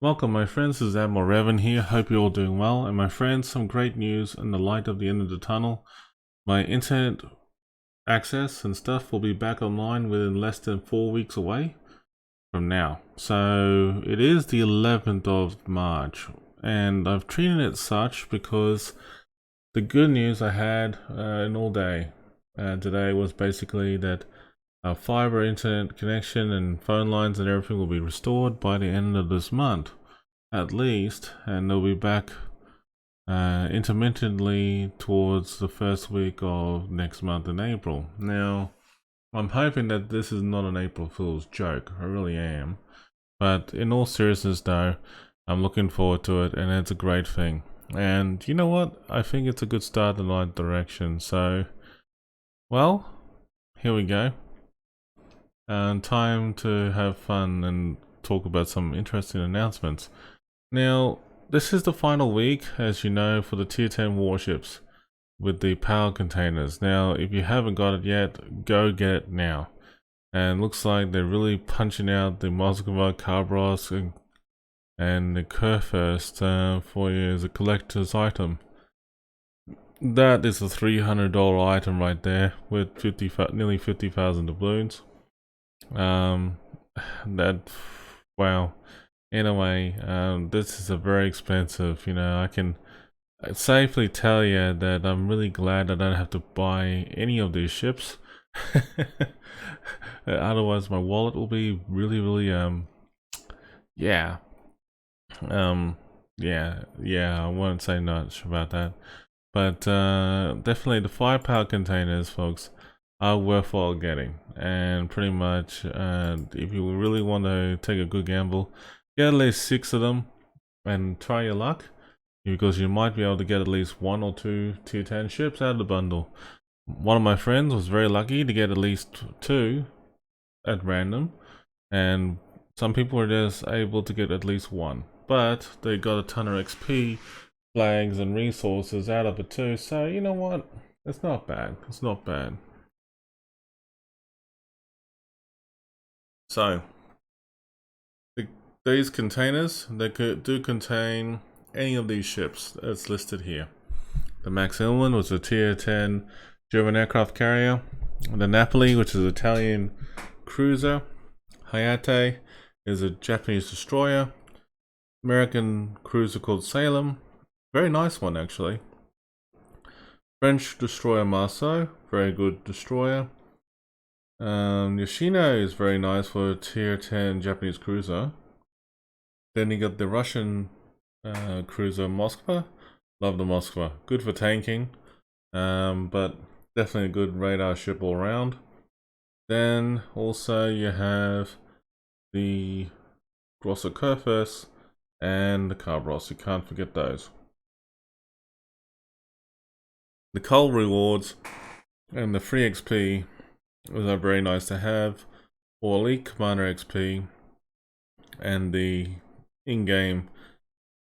Welcome my friends, this is Admiral Revan here, hope you're all doing well, and my friends, some great news in the light of the end of the tunnel. My internet access and stuff will be back online within less than 4 weeks away from now. So it is the 11th of March, and I've treated it such because the good news I had in all day today was basically that our fiber internet connection and phone lines and everything will be restored by the end of this month, at least, and they'll be back intermittently towards the first week of next month in April. Now, I'm hoping that this is not an April Fool's joke. I really am. But in all seriousness, though, I'm looking forward to it, and it's a great thing. And you know what? I think it's a good start in the right direction. So, well, here we go. And time to have fun and talk about some interesting announcements. Now, this is the final week, as you know, for the Tier 10 warships with the power containers. Now, if you haven't got it yet, go get it now. And looks like they're really punching out the Moskva, Karbros, and the Kurfürst for you as a collector's item. That is a $300 item right there with nearly 50,000 doubloons. Wow. Anyway, this is a very expensive, I can safely tell you that I'm really glad I don't have to buy any of these ships. Otherwise my wallet will be really, yeah. Yeah, I won't say much about that. But definitely the firepower containers, folks, are worthwhile getting. And pretty much, if you really want to take a good gamble, get at least 6 of them and try your luck, because you might be able to get at least 1 or 2 tier 10 ships out of the bundle. One of my friends was very lucky to get at least 2 at random, and some people were just able to get at least 1, but they got a ton of XP, flags and resources out of it too. So you know what, it's not bad. It's not bad. So these containers, they do contain any of these ships that's listed here. The Maximilian was a tier 10 German aircraft carrier. The Napoli, which is an Italian cruiser. Hayate is a Japanese destroyer. American cruiser called Salem. Very nice one, actually. French destroyer Marseille. Very good destroyer. Yoshino is very nice for a tier 10 Japanese cruiser. Then you got the Russian cruiser Moskva. Love the Moskva. Good for tanking, but definitely a good radar ship all around. Then also you have the Grosser Kurfürst and the Karbros. You can't forget those. The coal rewards and the free XP are very nice to have, or Elite Commander XP, and the in-game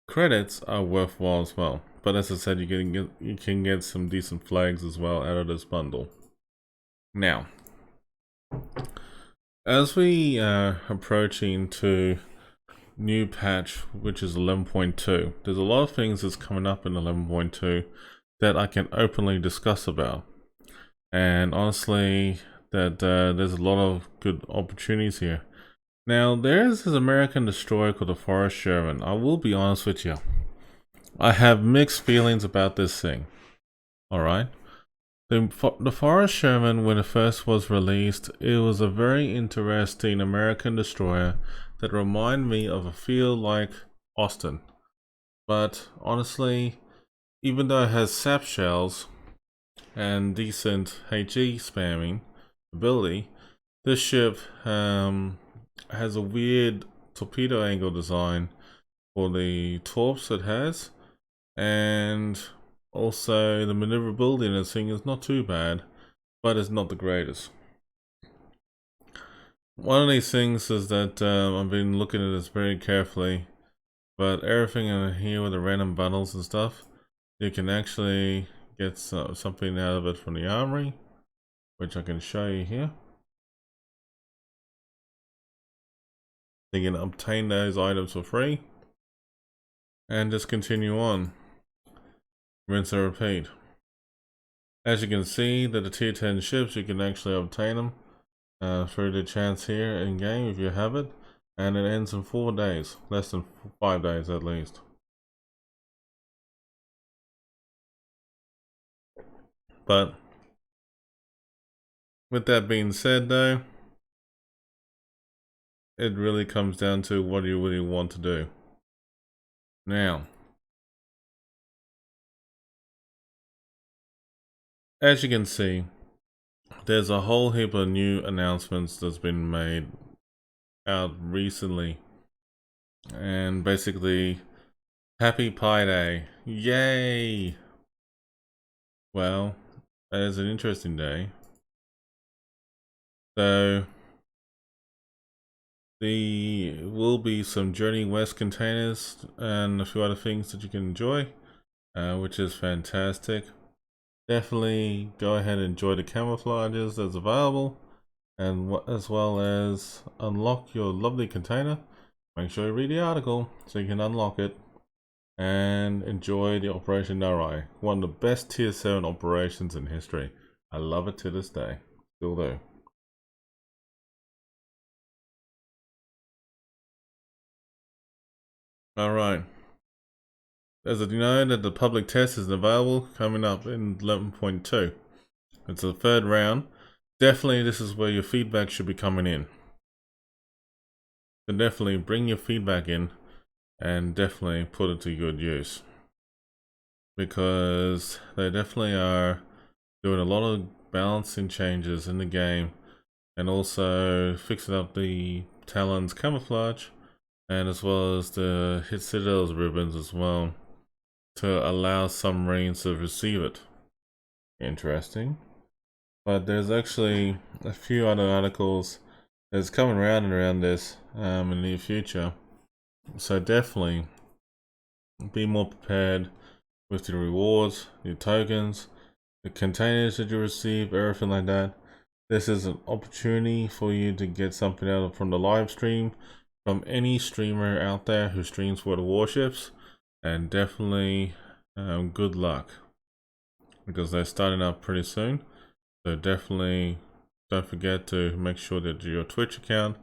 credits are worthwhile as well. But as I said, you can get some decent flags as well out of this bundle. Now, as we are approaching to new patch, which is 11.2, there's a lot of things that's coming up in 11.2 that I can openly discuss about. And honestly, that there's a lot of good opportunities here. Now, there is this American destroyer called the Forrest Sherman. I will be honest with you, I have mixed feelings about this thing. Alright? The Forrest Sherman, when it first was released, it was a very interesting American destroyer that reminded me of a field like Austin. But honestly, even though it has sap shells and decent HE spamming ability, this ship has a weird torpedo angle design for the torps it has, and also the maneuverability in this thing is not too bad, but it's not the greatest. One of these things is that I've been looking at this very carefully, but everything in here with the random bundles and stuff, you can actually get something out of it from the armory, which I can show you here. You can obtain those items for free. and just continue on. Rinse and repeat. As you can see, that the tier 10 ships, you can actually obtain them through the chance here in game if you have it, and it ends in 4 days, less than 5 days at least. But with that being said though, it really comes down to what you really want to do. Now, as you can see, there's a whole heap of new announcements that's been made out recently. And basically, Happy Pi Day. Yay! Well, that is an interesting day. So, there will be some Journey West containers and a few other things that you can enjoy, which is fantastic. Definitely go ahead and enjoy the camouflages that's available, and as well as unlock your lovely container. Make sure you read the article so you can unlock it and enjoy the Operation Narai, one of the best tier 7 operations in history. I love it to this day, still do. Alright, as you know that the public test is available coming up in 11.2. It's the 3rd round. Definitely this is where your feedback should be coming in. So definitely bring your feedback in and definitely put it to good use, because they definitely are doing a lot of balancing changes in the game and also fixing up the Talon's camouflage, and as well as the Hit Citadel's ribbons as well, to allow submarines to receive it. Interesting. But there's actually a few other articles that's coming around and around this in the near future. So definitely be more prepared with the rewards, your tokens, the containers that you receive, everything like that. This is an opportunity for you to get something out from the live stream from any streamer out there who streams for the Warships, and definitely good luck, because they're starting up pretty soon. So definitely don't forget to make sure that your Twitch account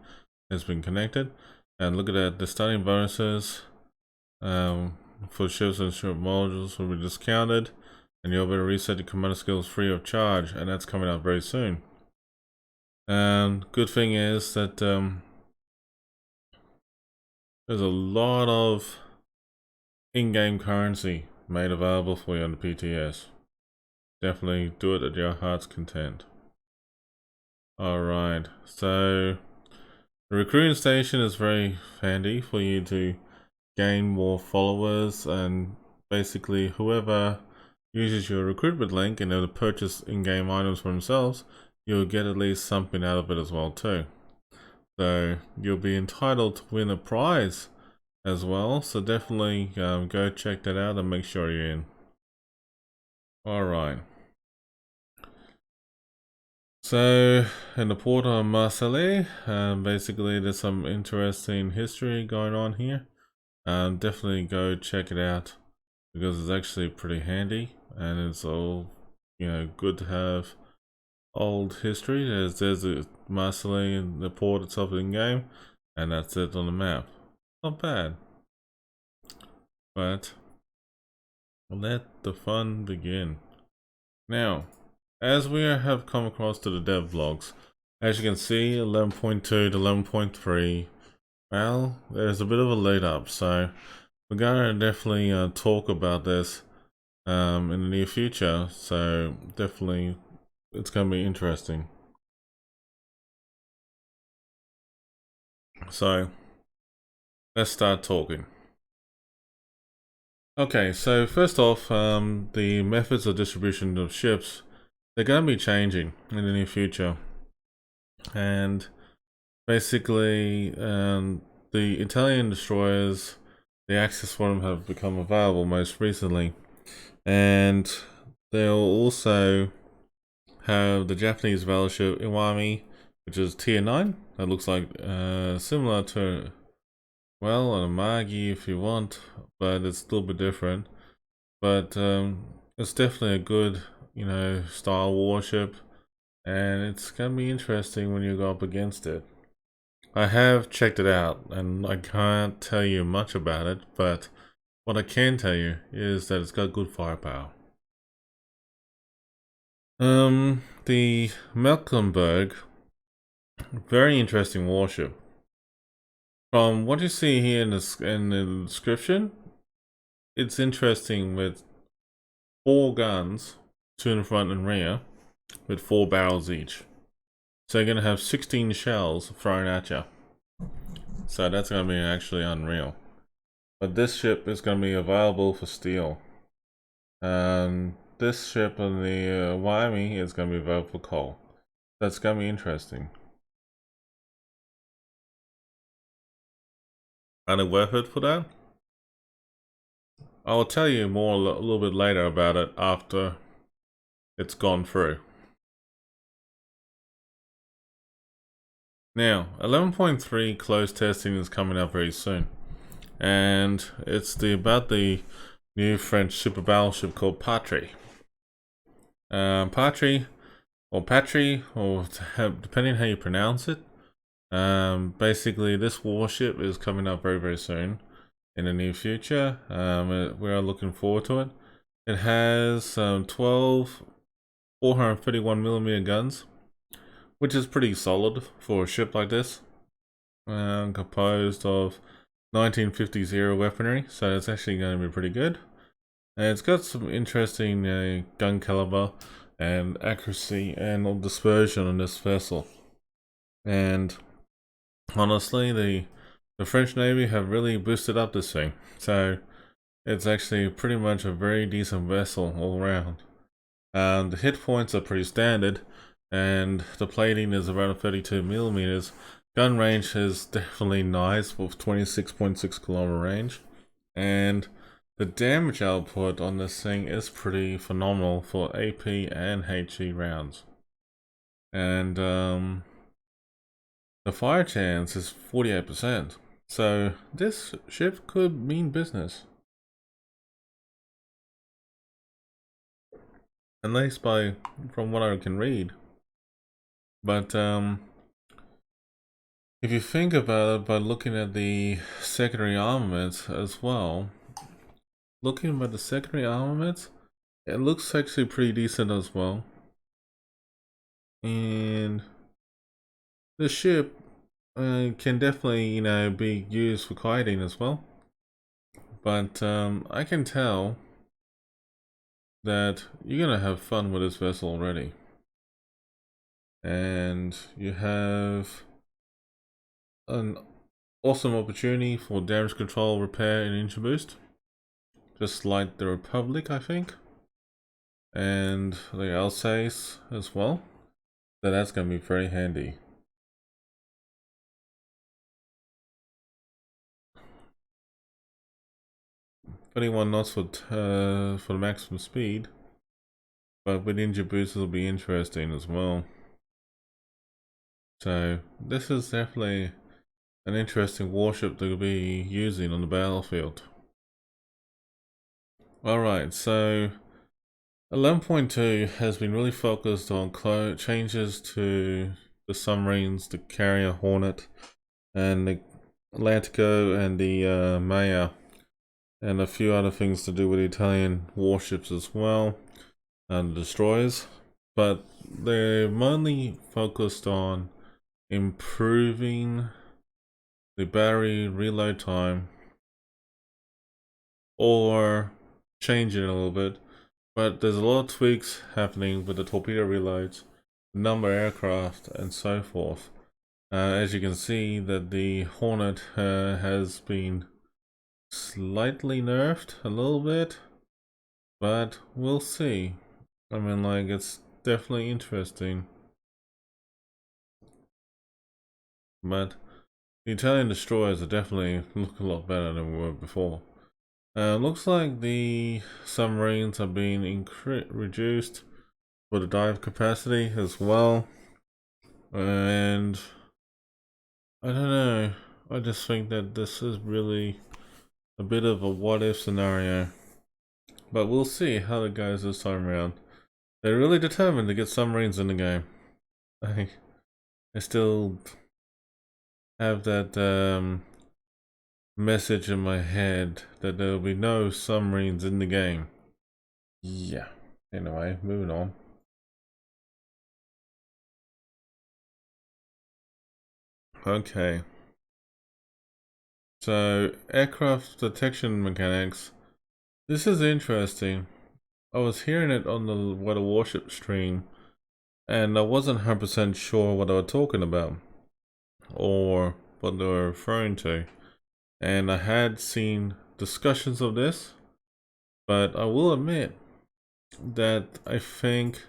has been connected, and look at that. The starting bonuses for ships and ship modules will be discounted, and you'll be able to reset your commander skills free of charge, and that's coming out very soon. And good thing is that there's a lot of in-game currency made available for you on the PTS. Definitely do it at your heart's content. Alright, so the recruiting station is very handy for you to gain more followers, and basically whoever uses your recruitment link and able to purchase in-game items for themselves, you'll get at least something out of it as well too. So you'll be entitled to win a prize as well, so definitely go check that out and make sure you're in. Alright, so in the port of Marseille, basically there's some interesting history going on here. Definitely go check it out, because it's actually pretty handy, and it's all, you know, good to have old history. There's a Marseille in the port itself in game, and that's it on the map. Not bad. But let the fun begin. Now, as we have come across to the dev vlogs, as you can see, 11.2 to 11.3, well, there's a bit of a lead up, so we're gonna definitely talk about this in the near future. So definitely, it's gonna be interesting. So let's start talking. Okay, so first off, the methods of distribution of ships, they're going to be changing in the near future. And basically, the Italian destroyers, the access for them have become available most recently. And they'll also have the Japanese battleship Iwami, which is tier 9. That looks like similar to well, a Magi if you want, but it's a little bit different. But it's definitely a good, style warship, and it's gonna be interesting when you go up against it. I have checked it out, and I can't tell you much about it, but what I can tell you is that it's got good firepower. The Mecklenburg, very interesting warship. From what you see here in the description, it's interesting with 4 guns, 2 in the front and rear, with 4 barrels each. So you're going to have 16 shells thrown at you. So that's going to be actually unreal. But this ship is going to be available for steel. And this ship on the Miami is going to be available for coal. That's going to be interesting. Are they worth it for that? I will tell you more a little bit later about it after it's gone through. Now, 11.3 closed testing is coming up very soon, and it's about the new French super battleship called Patrie. Patrie, or depending how you pronounce it. Basically, this warship is coming up very, very soon in the near future. We are looking forward to it. It has 12 431mm guns, which is pretty solid for a ship like this. Composed of 1950 weaponry, so it's actually going to be pretty good. And it's got some interesting gun caliber and accuracy and dispersion on this vessel. And honestly, the French Navy have really boosted up this thing, so it's actually pretty much a very decent vessel all around. The hit points are pretty standard, and the plating is around 32mm. Gun range is definitely nice with 26.6 kilometer range, and the damage output on this thing is pretty phenomenal for AP and HE rounds. And the fire chance is 48%. So this ship could mean business. At least from what I can read. But if you think about it by looking at the secondary armaments as well, it looks actually pretty decent as well. And the ship can definitely, be used for kiting as well. But I can tell that you're gonna have fun with this vessel already. And you have an awesome opportunity for damage control, repair, and engine boost. Just like the Republic, I think. And the Alsace as well. So that's gonna be very handy. 21 knots for the maximum speed, but with engine boost will be interesting as well. So this is definitely an interesting warship to be using on the battlefield. Alright, so 11.2 has been really focused on changes to the submarines, the carrier Hornet, and the Atlantico, and the Maya, and a few other things to do with Italian warships as well, and the destroyers. But they're mainly focused on improving the battery reload time or changing it a little bit. But there's a lot of tweaks happening with the torpedo reloads, number aircraft, and so forth. As you can see, that the Hornet has been slightly nerfed a little bit, but we'll see. I mean, like, it's definitely interesting. But the Italian destroyers are definitely look a lot better than we were before. Looks like the submarines are being reduced for the dive capacity as well. And I don't know. I just think that this is really a bit of a what-if scenario. But we'll see how it goes this time around. They're really determined to get submarines in the game. I still have that message in my head that there will be no submarines in the game. Yeah. Anyway, moving on. Okay. So, aircraft detection mechanics. This is interesting. I was hearing it on the Warship stream, and I wasn't 100% sure what they were talking about, or what they were referring to. And I had seen discussions of this, but I will admit that I think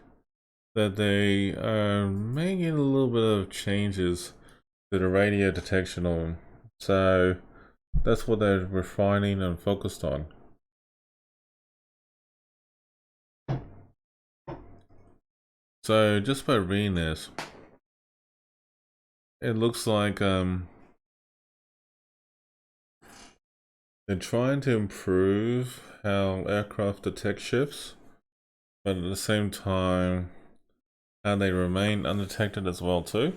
that they are making a little bit of changes to the radio detection of them. So that's what they're refining and focused on. So just by reading this, it looks like they're trying to improve how aircraft detect ships, but at the same time how they remain undetected as well too.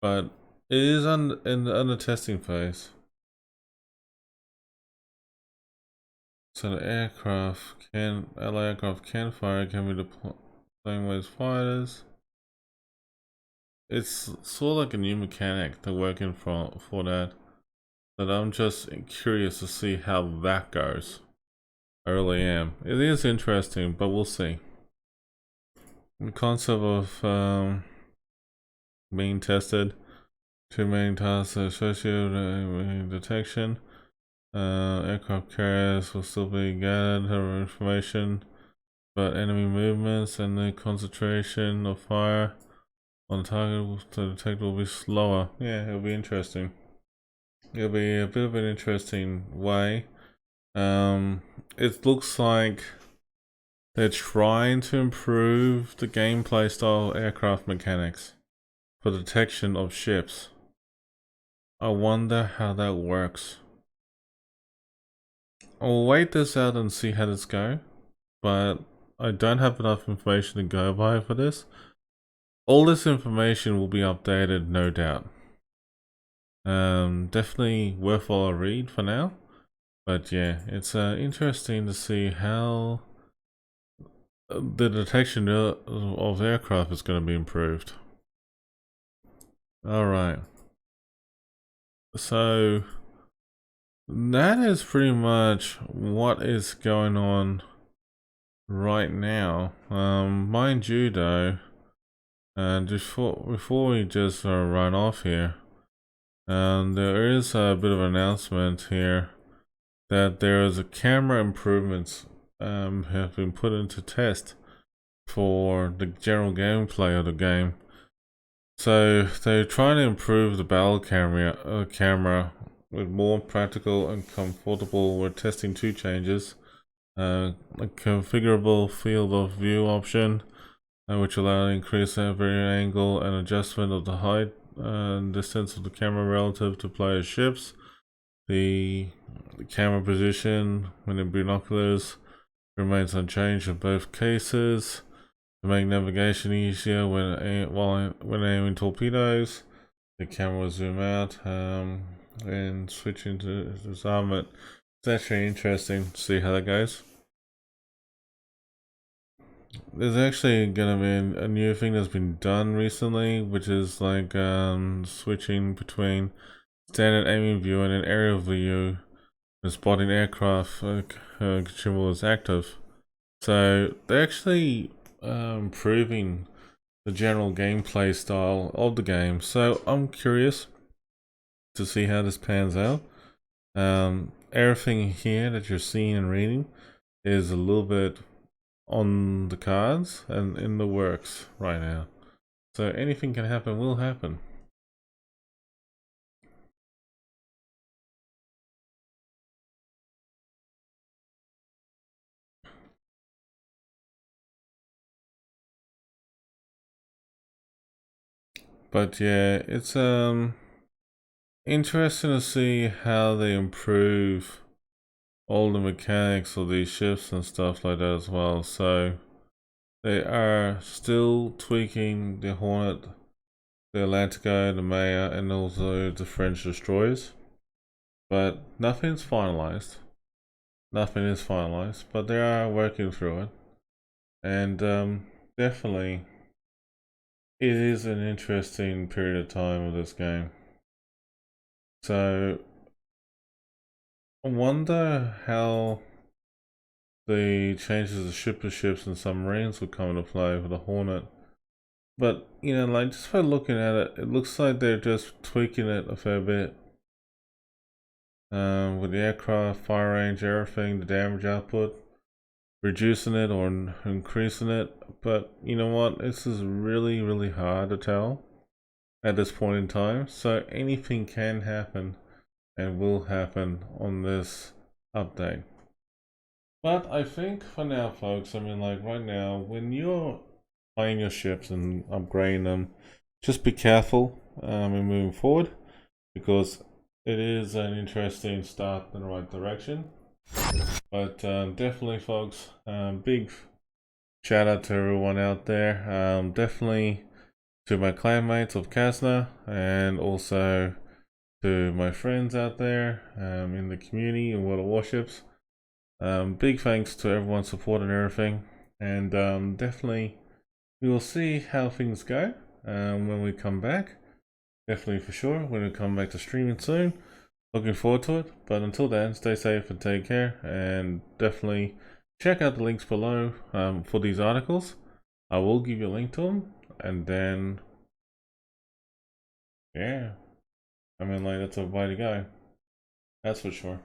But it is in the testing phase. So the allied aircraft can fire, can be deployed as fighters. It's sort of like a new mechanic they're working for that. But I'm just curious to see how that goes. I really am. It is interesting, but we'll see. The concept of being tested. Two main tasks associated with detection. Aircraft carriers will still be gathered information about enemy movements, and the concentration of fire on the target to detect will be slower. Yeah, it'll be interesting. It'll be a bit of an interesting way. It looks like they're trying to improve the gameplay style aircraft mechanics for detection of ships. I wonder how that works. I'll wait this out and see how this goes, but I don't have enough information to go by for this. All this information will be updated, no doubt. Definitely worthwhile a read for now. But yeah, it's interesting to see how the detection of aircraft is going to be improved. Alright. So, that is pretty much what is going on right now. Mind you though, and before we just run off here, there is a bit of an announcement here that there is a camera improvements have been put into test for the general gameplay of the game. So they're trying to improve the battle camera with more practical and comfortable. We're testing two changes. A configurable field of view option, which allows increase every angle and adjustment of the height and distance of the camera relative to player's ships. The camera position when in binoculars remains unchanged in both cases to make navigation easier when aiming torpedoes. The camera will zoom out and switch into disarmament. It's actually interesting to see how that goes. There's actually gonna be a new thing that's been done recently, which is like switching between standard aiming view and an aerial view when spotting aircraft control is active. So they're actually improving the general gameplay style of the game. So I'm curious to see how this pans out. Everything here that you're seeing and reading is a little bit on the cards and in the works right now. So anything can happen, will happen. But yeah, it's interesting to see how they improve all the mechanics of these ships and stuff like that as well. So they are still tweaking the Hornet, the Atlantico, the Maya, and also the French destroyers. But nothing's finalized. Nothing is finalized, but they are working through it. And definitely, it is an interesting period of time of this game. So I wonder how the changes of Superships and Submarines would come into play with the Hornet. But, you know, like, just by looking at it, it looks like they're just tweaking it a fair bit. With the aircraft, fire range, everything, the damage output, reducing it or increasing it. But, you know what, this is really, really hard to tell at this point in time. So anything can happen and will happen on this update. But I think for now, folks, I mean, like right now, when you're buying your ships and upgrading them, just be careful in moving forward, because it is an interesting start in the right direction. But definitely, folks, big shout out to everyone out there. Definitely to my clanmates of Kasna, and also to my friends out there in the community in World of Warships. Big thanks to everyone supporting everything, and definitely we will see how things go when we come back. Definitely for sure when we come back to streaming soon. Looking forward to it, but until then, stay safe and take care, and definitely check out the links below for these articles. I will give you a link to them, and then yeah, I mean, like, that's a way to go, that's for sure.